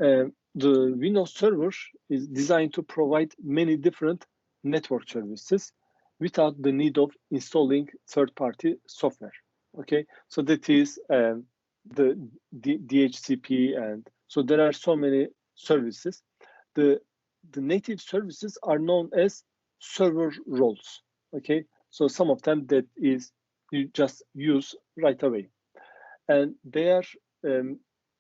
The Windows Server is designed to provide many different network services without the need of installing third-party software. Okay, so that is the DHCP, and so there are so many services. The native services are known as server roles. Okay, so some of them that is you just use right away, and they are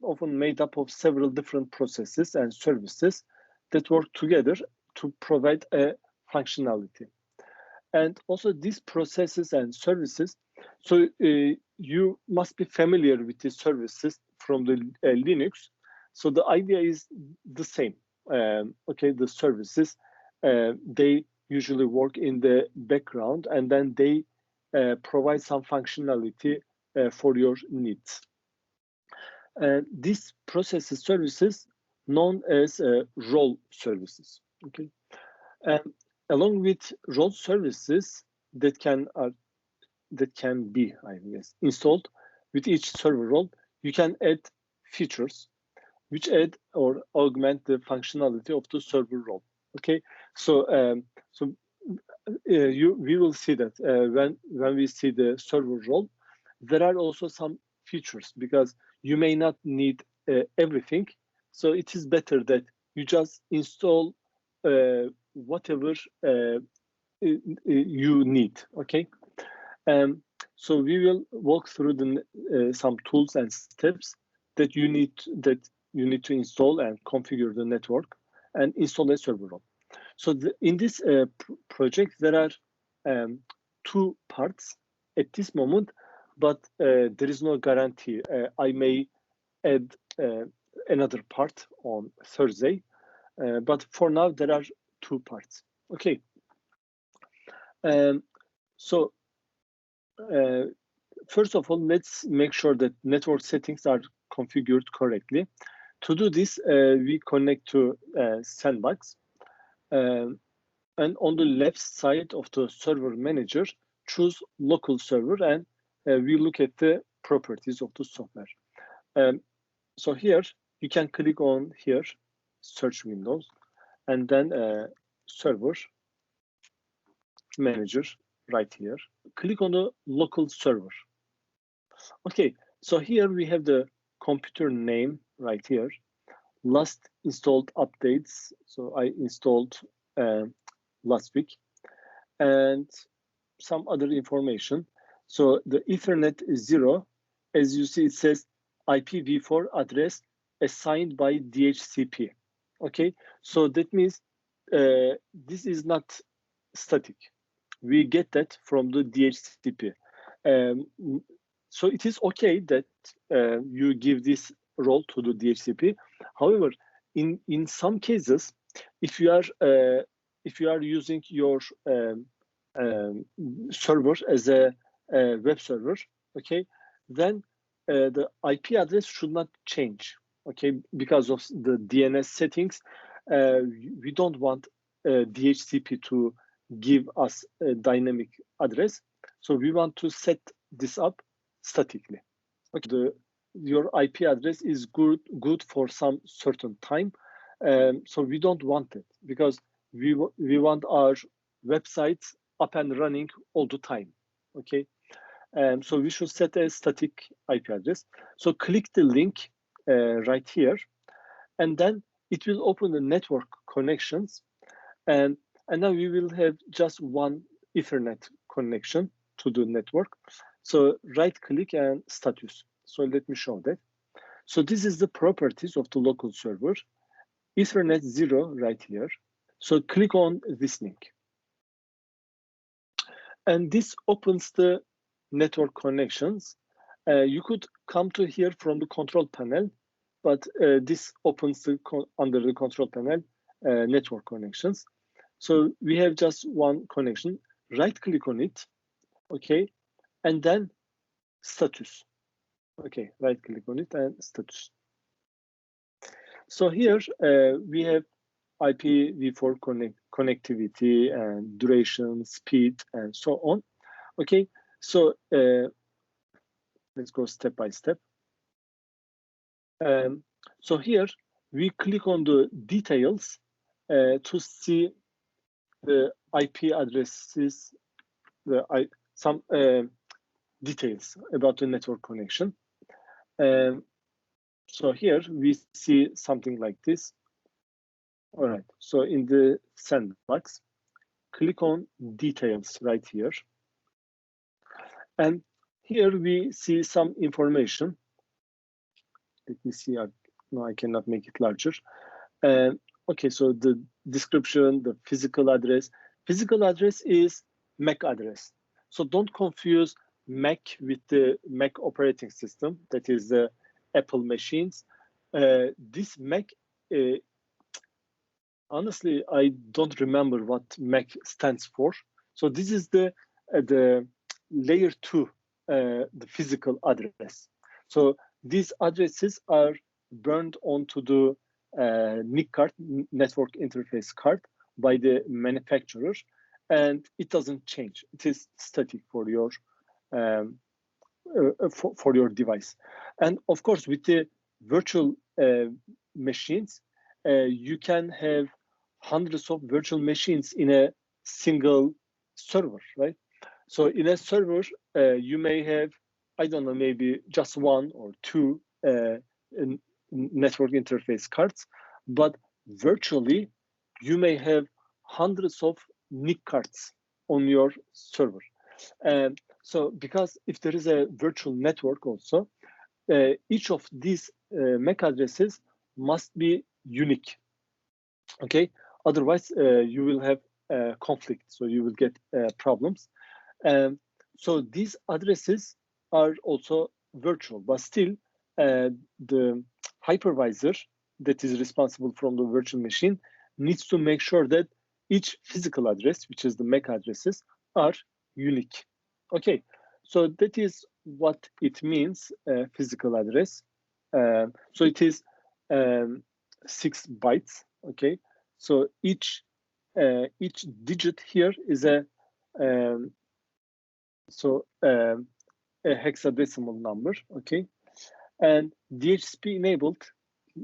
often made up of several different processes and services that work together to provide a functionality. And also these processes and services, so you must be familiar with these services from the Linux. So the idea is the same. Okay, the services, they usually work in the background, and then they provide some functionality for your needs. These processes services known as role services. Okay, along with role services that can be, I guess, installed with each server role, you can add features which add or augment the functionality of the server role. Okay, so we will see that when we see the server role, there are also some features because you may not need everything. So it is better that you just install whatever you need. Okay, so we will walk through the some tools and steps that you need to install and configure the network and install a server role. So in this project, there are 2 parts at this moment, but there is no guarantee. I may add another part on Thursday, but for now there are 2 parts. Okay. So first of all, let's make sure that network settings are configured correctly. To do this, we connect to Sandbox. And on the left side of the server manager, choose local server, and we look at the properties of the software. So here, you can click on here, search windows, and then server manager right here. Click on the local server. Okay, so here we have the computer name right here. Last installed updates. So I installed last week, and some other information. So the Ethernet is 0. As you see, it says IPv4 address assigned by DHCP. Okay, so that means this is not static. We get that from the DHCP. So it is okay that you give this role to the DHCP. However, in some cases, if you are using your server as a web server, okay, then the IP address should not change, okay, because of the DNS settings. We don't want DHCP to give us a dynamic address, so we want to set this up statically. Okay, your IP address is good for some certain time, so we don't want it because we want our websites up and running all the time. Okay, so we should set a static IP address. So click the link right here, and then it will open the network connections, and now we will have just one Ethernet connection to the network. So right click and status. So let me show that. So this is the properties of the local server. Ethernet 0 right here. So click on this link. And this opens the network connections. You could come to here from the control panel, but this opens under the control panel network connections. So we have just one connection. Right click on it, okay, and then status. Okay, right click on it and status. So here we have IPv4 connectivity and duration, speed, and so on. Okay, so let's go step by step. So here we click on the details to see the IP addresses, some details about the network connection. So here we see something like this. All right, so in the sandbox, click on details right here. And here we see some information. Let me see, no, I cannot make it larger. Okay, so the description, the physical address. Physical address is MAC address. So don't confuse Mac with the Mac operating system, that is the Apple machines. This Mac, honestly, I don't remember what Mac stands for. So this is the layer 2, the physical address. So these addresses are burned onto the NIC card, network interface card, by the manufacturer, and it doesn't change. It is static for your for your device. And of course, with the virtual machines, you can have hundreds of virtual machines in a single server, right? So in a server, you may have, I don't know, maybe just one or two network interface cards, but virtually you may have hundreds of NIC cards on your server. So because if there is a virtual network also, each of these MAC addresses must be unique. Okay, otherwise you will have conflict, so you will get problems. So these addresses are also virtual, but still the hypervisor that is responsible from the virtual machine needs to make sure that each physical address, which is the MAC addresses, are unique. Okay, so that is what it means, physical address. So it is 6 bytes. Okay, so each digit here is a hexadecimal number. Okay, and DHCP enabled,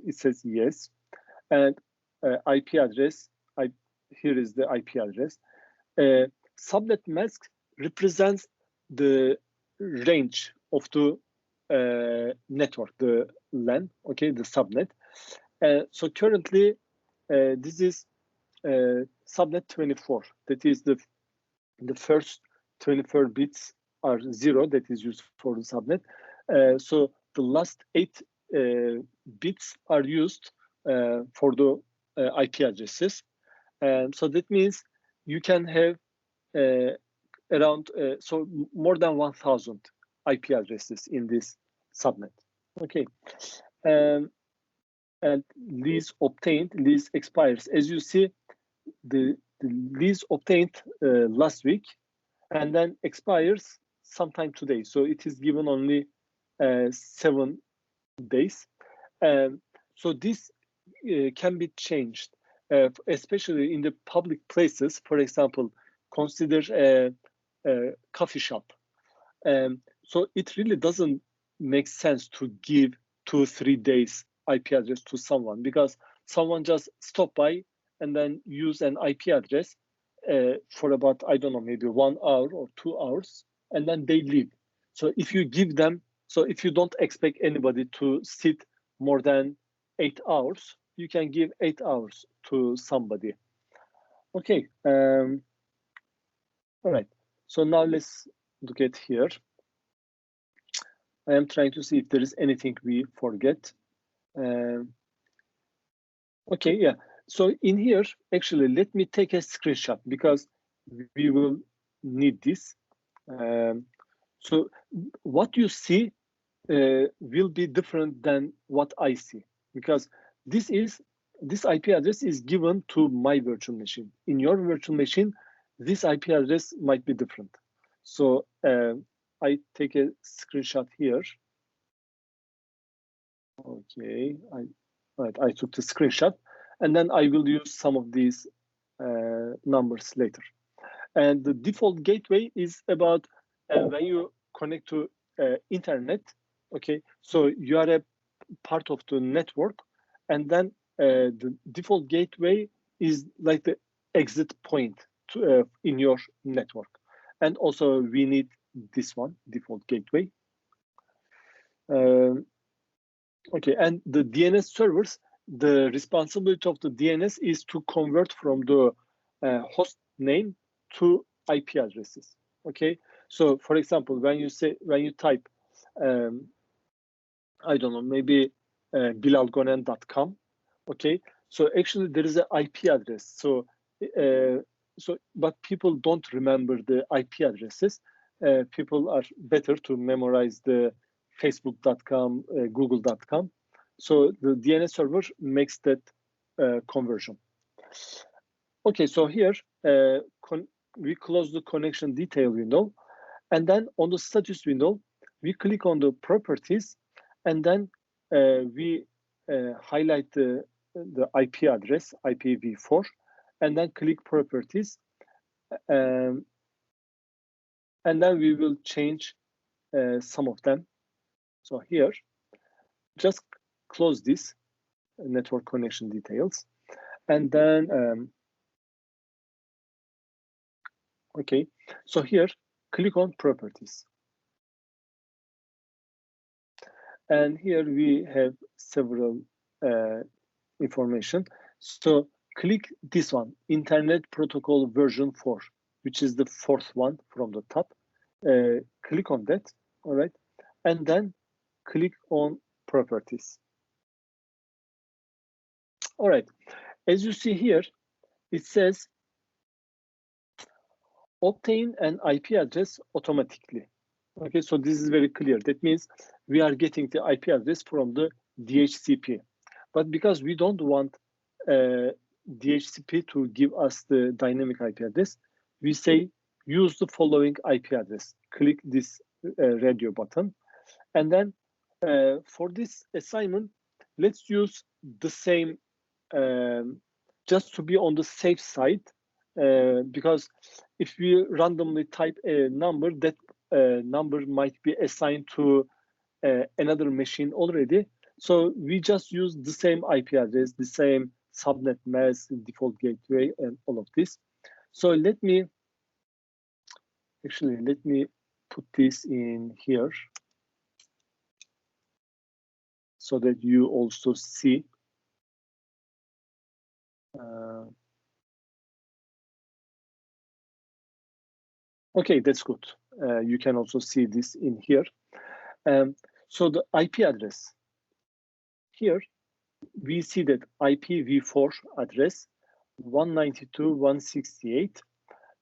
it says yes, and IP address. Here is the IP address. Subnet mask represents the range of the network, the LAN, okay, the subnet. So currently, this is subnet 24. That is the first 24 bits are 0, that is used for the subnet. So the last 8 bits are used for the IP addresses. So that means you can have around so more than 1,000 IP addresses in this subnet. Okay, and lease obtained, lease expires. As you see, the lease obtained last week and then expires sometime today. So it is given only 7 days. So this can be changed, especially in the public places. For example, consider a coffee shop. So it really doesn't make sense to give 2-3 days IP address to someone, because someone just stop by and then use an IP address for about, I don't know, maybe 1 hour or 2 hours, and then they leave. So if you give them, so if you don't expect anybody to sit more than 8 hours, you can give 8 hours to somebody. Okay. All right. So now let's look at here. I am trying to see if there is anything we forget. Okay, yeah. So in here, actually, let me take a screenshot because we will need this. So what you see will be different than what I see, because this IP address is given to my virtual machine. In your virtual machine, this IP address might be different. So I take a screenshot here. Okay, I took the screenshot, and then I will use some of these numbers later. And the default gateway is about when you connect to internet. Okay, so you are a part of the network, and then the default gateway is like the exit point to, in your network. And also we need this one, default gateway. Okay, and the DNS servers, the responsibility of the DNS is to convert from the host name to IP addresses. Okay, so for example, when you type, I don't know, maybe bilalgonen.com. Okay, so actually there is an IP address. So but people don't remember the IP addresses. People are better to memorize the facebook.com, google.com. So the DNS server makes that conversion. Okay, so here we close the connection detail window, and then on the status window, we click on the properties, and then we highlight the IP address, IPv4, and then click properties, and then we will change some of them. So here, just close this network connection details, and then okay, so here click on properties, and here we have several information. So click this one, Internet Protocol version 4, which is the fourth one from the top. Click on that, all right, and then click on properties. All right, as you see here, it says obtain an IP address automatically. Okay, so this is very clear. That means we are getting the IP address from the DHCP. But because we don't want DHCP to give us the dynamic IP address, we say use the following IP address. Click this radio button. And then for this assignment, let's use the same, just to be on the safe side, because if we randomly type a number, that number might be assigned to another machine already. So we just use the same IP address, the same subnet mask, default gateway, and all of this. So let me put this in here so that you also see. Okay, that's good. You can also see this in here. So the IP address, here we see that IPv4 address 192.168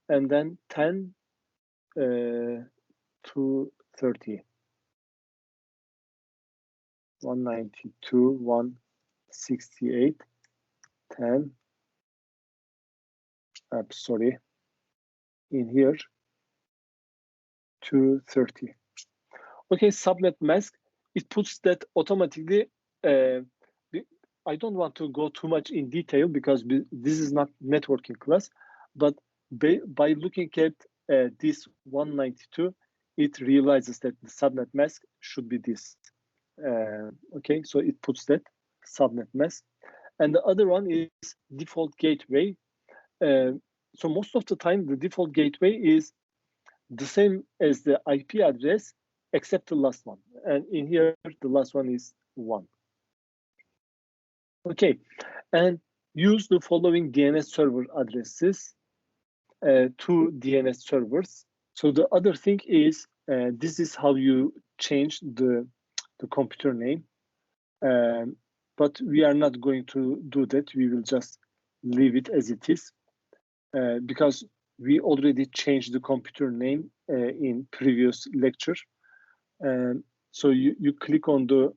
and then 10 to 30. 192.168 10. Sorry, in here 230. Okay, subnet mask, it puts that automatically. I don't want to go too much in detail because this is not networking class, but by looking at this 192, it realizes that the subnet mask should be this. Okay, so it puts that subnet mask. And the other one is default gateway. So most of the time, the default gateway is the same as the IP address, except the last one. And in here, the last one is 1. Okay, and use the following DNS server addresses to DNS servers. So the other thing is, this is how you change the computer name. But we are not going to do that. We will just leave it as it is because we already changed the computer name in previous lecture. So you click on the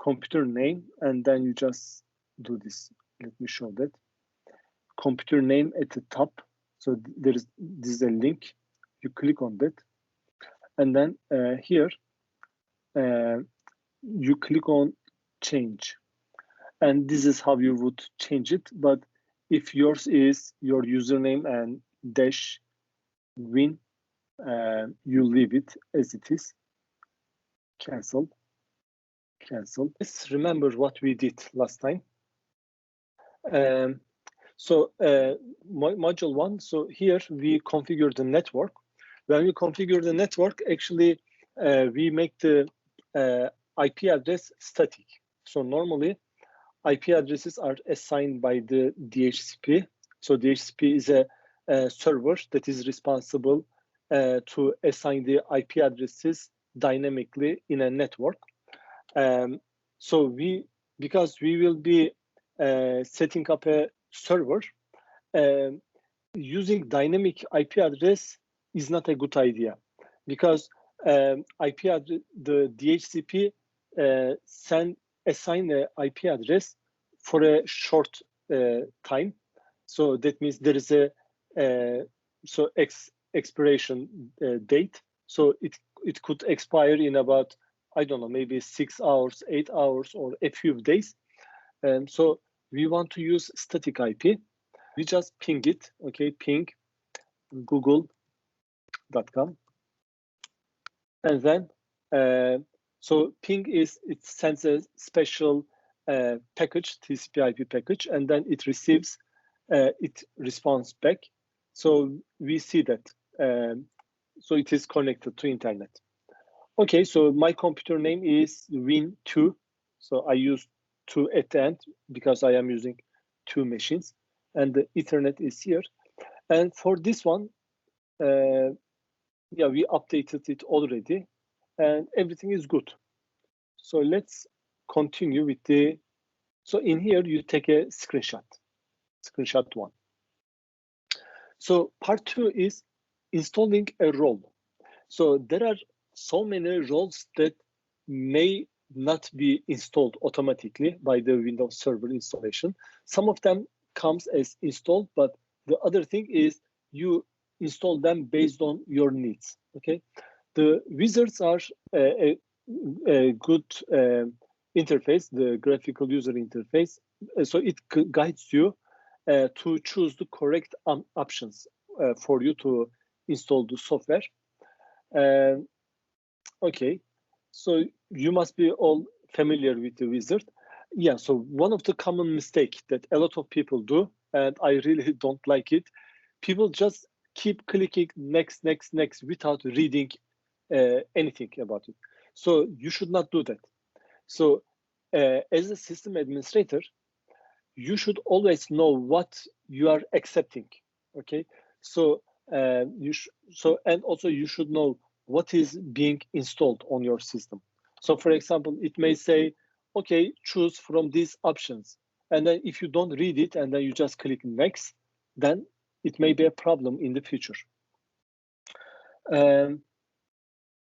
computer name and then you just do this. Let me show that. Computer name at the top. So this is a link. You click on that. And then here, you click on change. And this is how you would change it. But if yours is your username and dash win, you leave it as it is. Cancel. Let's remember what we did last time. Module 1, so here we configure the network. When we configure the network, actually, we make the IP address static. So normally, IP addresses are assigned by the DHCP. So DHCP is a server that is responsible to assign the IP addresses dynamically in a network. Because we will be setting up a server, using dynamic IP address is not a good idea, because IP address, the DHCP assign a IP address for a short time. So that means there is a expiration date. So it could expire in about, I don't know, maybe 6 hours, 8 hours, or a few days. So we want to use static IP. We just ping it, okay, ping google.com. And then, so ping it sends a special package, TCP IP package, and then it receives, it responds back. So we see that, so it is connected to internet. Okay, so my computer name is Win2. So I use 2 at the end because I am using 2 machines, and the Ethernet is here. And for this one, yeah, we updated it already, and everything is good. So let's continue with the, so in here, you take a screenshot 1. So part 2 is installing a role. So there are so many roles that may not be installed automatically by the Windows Server installation. Some of them comes as installed, but the other thing is you install them based on your needs, okay? The wizards are a good interface, the graphical user interface. So it guides you to choose the correct options for you to install the software. Okay, so you must be all familiar with the wizard. Yeah, so one of the common mistakes that a lot of people do, and I really don't like it, people just keep clicking next, next, next without reading anything about it. So you should not do that. So as a system administrator, you should always know what you are accepting, okay? So and also you should know what is being installed on your system. So for example, it may say, okay, choose from these options. And then if you don't read it and then you just click next, then it may be a problem in the future.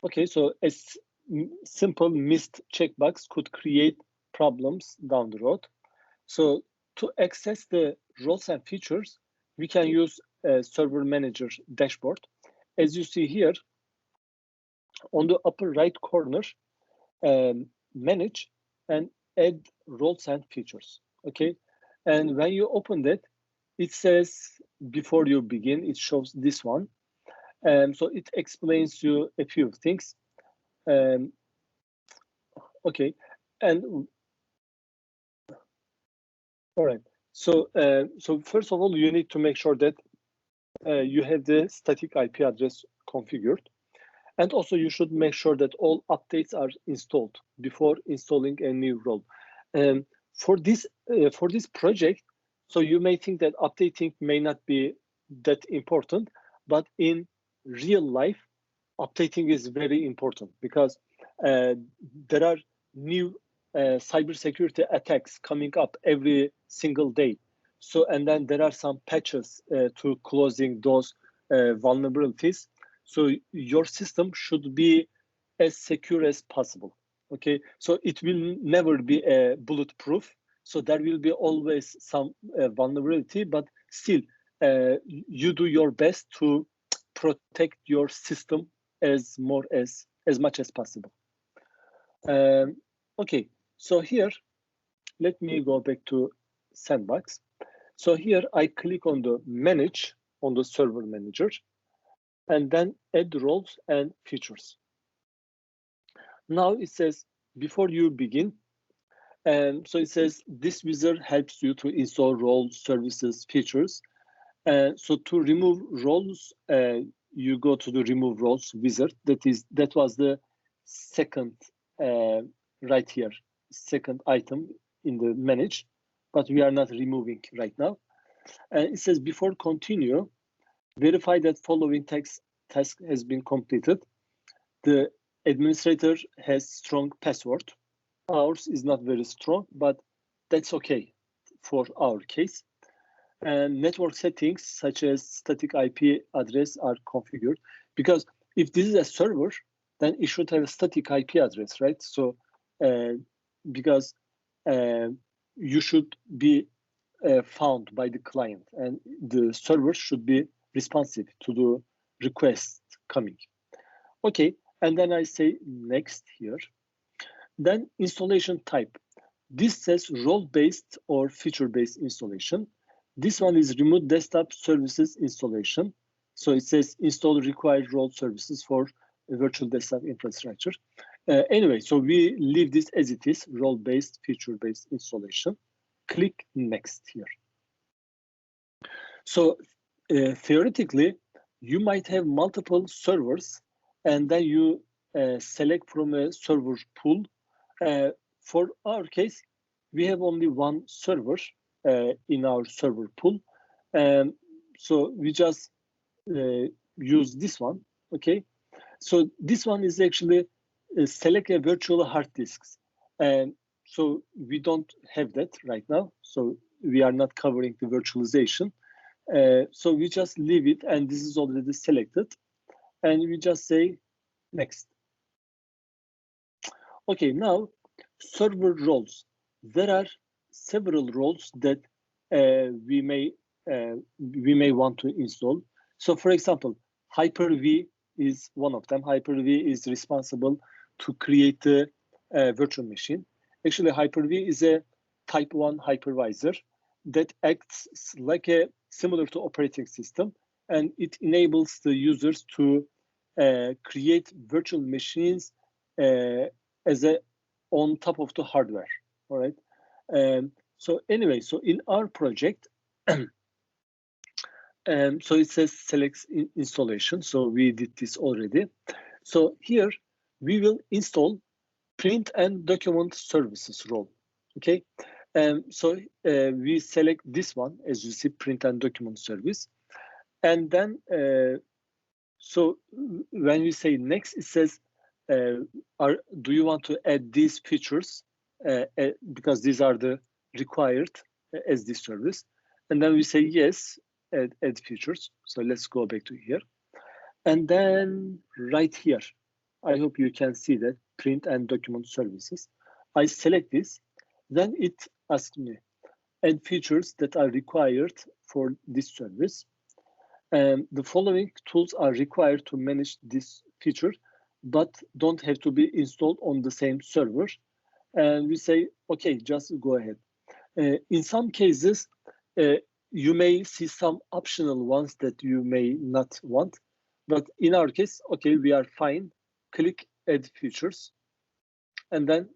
Okay, so a simple missed checkbox could create problems down the road. So to access the roles and features, we can use a server manager dashboard. As you see here, on the upper right corner, manage and add roles and features, okay? And when you open that, it says, before you begin, it shows this one. So it explains you a few things. Okay, and all right. So, so first of all, you need to make sure that you have the static IP address configured. And also you should make sure that all updates are installed before installing a new role. For this project, so you may think that updating may not be that important, but in real life, updating is very important because there are new cybersecurity attacks coming up every single day. So, and then there are some patches to closing those vulnerabilities. So your system should be as secure as possible, okay? So it will never be bulletproof. So there will be always some vulnerability, but still you do your best to protect your system as much as possible. Okay, so here, let me go back to Sandbox. So here I click on the manage on the server manager, and then add roles and features. Now it says, before you begin, And so it says this wizard helps you to install roles, services, features. So to remove roles, you go to the remove roles wizard. That was the second right here, second item in the manage, but we are not removing right now. And it says before continue, verify that following task has been completed. The administrator has strong password. Ours is not very strong, but that's okay for our case. And network settings such as static IP address are configured, because if this is a server, then it should have a static IP address, right? So because you should be found by the client, and the server should be responsive to the request coming. Okay, and then I say next here. Then installation type. This says role-based or feature-based installation. This one is remote desktop services installation. So it says install required role services for a virtual desktop infrastructure. Anyway, so we leave this as it is, role-based, feature-based installation. Click next here. So theoretically, you might have multiple servers, and then you select from a server pool. For our case, we have only one server in our server pool. So we just use this one, okay? So this one is actually select a virtual hard disks. And so we don't have that right now. So we are not covering the virtualization. So we just leave it, and this is already selected. And we just say next. Okay, now server roles. There are several roles that we may want to install. So for example, Hyper-V is one of them. Hyper-V is responsible to create the virtual machine. Actually, Hyper-V is a type 1 hypervisor that acts like a similar to operating system, and it enables the users to create virtual machines as a on top of the hardware. All right. So anyway, so in our project, so it says select installation. So we did this already. So here we will install print and document services role. Okay. So we select this one, as you see, print and document service. And then, so when we say next, it says, do you want to add these features? Because these are the required as this service. And then we say yes, add features. So let's go back to here. And then right here, I hope you can see that print and document services. I select this, then it asks me add features that are required for this service. And the following tools are required to manage this feature, but don't have to be installed on the same server. And we say, okay, just go ahead. In some cases, you may see some optional ones that you may not want, but in our case, okay, we are fine. Click add features, and then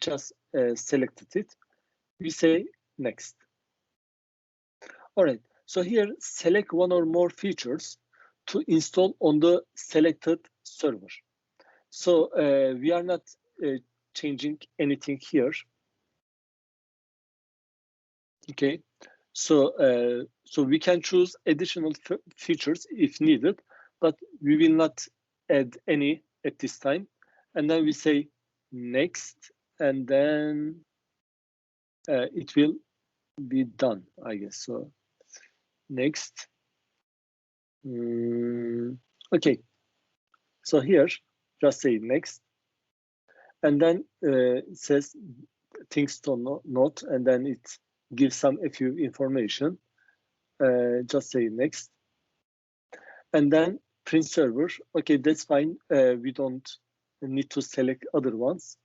just selected it. We say next. All right, so here select one or more features to install on the selected server. So we are not changing anything here. Okay, so so we can choose additional features if needed, but we will not add any at this time. And then we say next, and then it will be done, I guess. So next. Okay, so here just say next, and then it says things to note, and then it gives a few information. Just say next, and then print server. Okay, that's fine. We don't need to select other ones.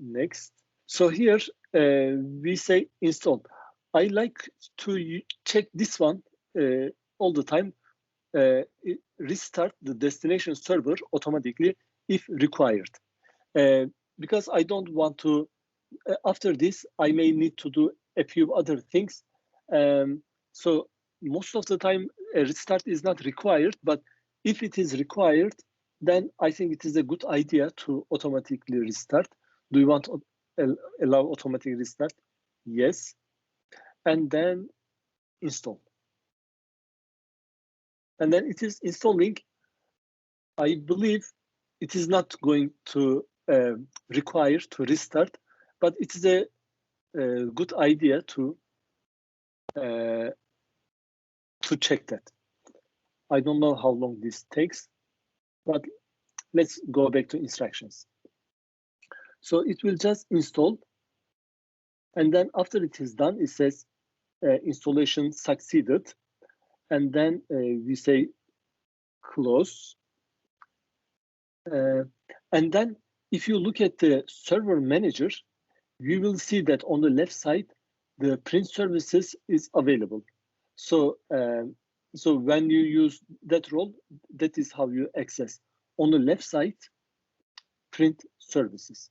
Next. So here we say install. I like to check this one all the time. Restart the destination server automatically if required, because I don't want to after this, I may need to do a few other things. So most of the time, a restart is not required, but if it is required, then I think it is a good idea to automatically restart. Do you want to allow automatic restart? Yes. And then install. And then it is installing. I believe it is not going to require to restart, but it is a good idea to check that. I don't know how long this takes, but let's go back to instructions. So it will just install, and then after it is done, it says installation succeeded, and then we say close. And then if you look at the server manager, you will see that on the left side, the print services is available. So, so when you use that role, that is how you access. On the left side, print services.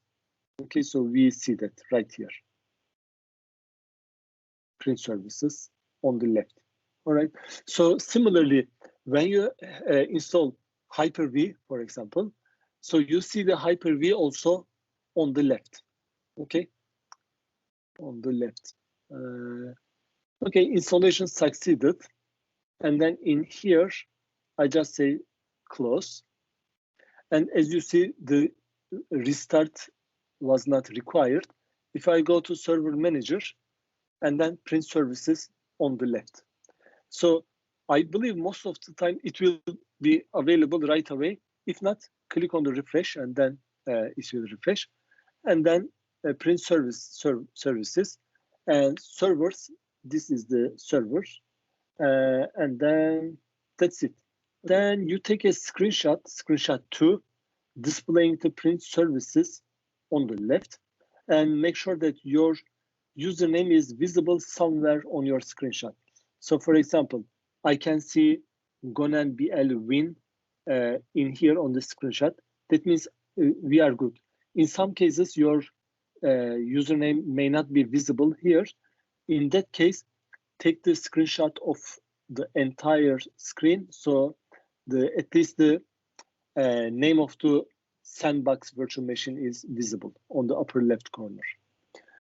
Okay, so we see that right here. Print services on the left. All right. So similarly, when you install Hyper-V, for example, so you see the Hyper-V also on the left. Okay, on the left. Okay, installation succeeded. And then in here, I just say close. And as you see, the restart was not required. If I go to server manager and then print services on the left. So I believe most of the time it will be available right away. If not, click on the refresh and then it will refresh. And then print services and servers. This is the servers. And then that's it. Then you take a screenshot 2, displaying the print services on the left, and make sure that your username is visible somewhere on your screenshot. So for example, I can see Gonen BL win in here on the screenshot. That means we are good. In some cases, your username may not be visible here. In that case, take the screenshot of the entire screen. So at least the name of the sandbox virtual machine is visible on the upper left corner.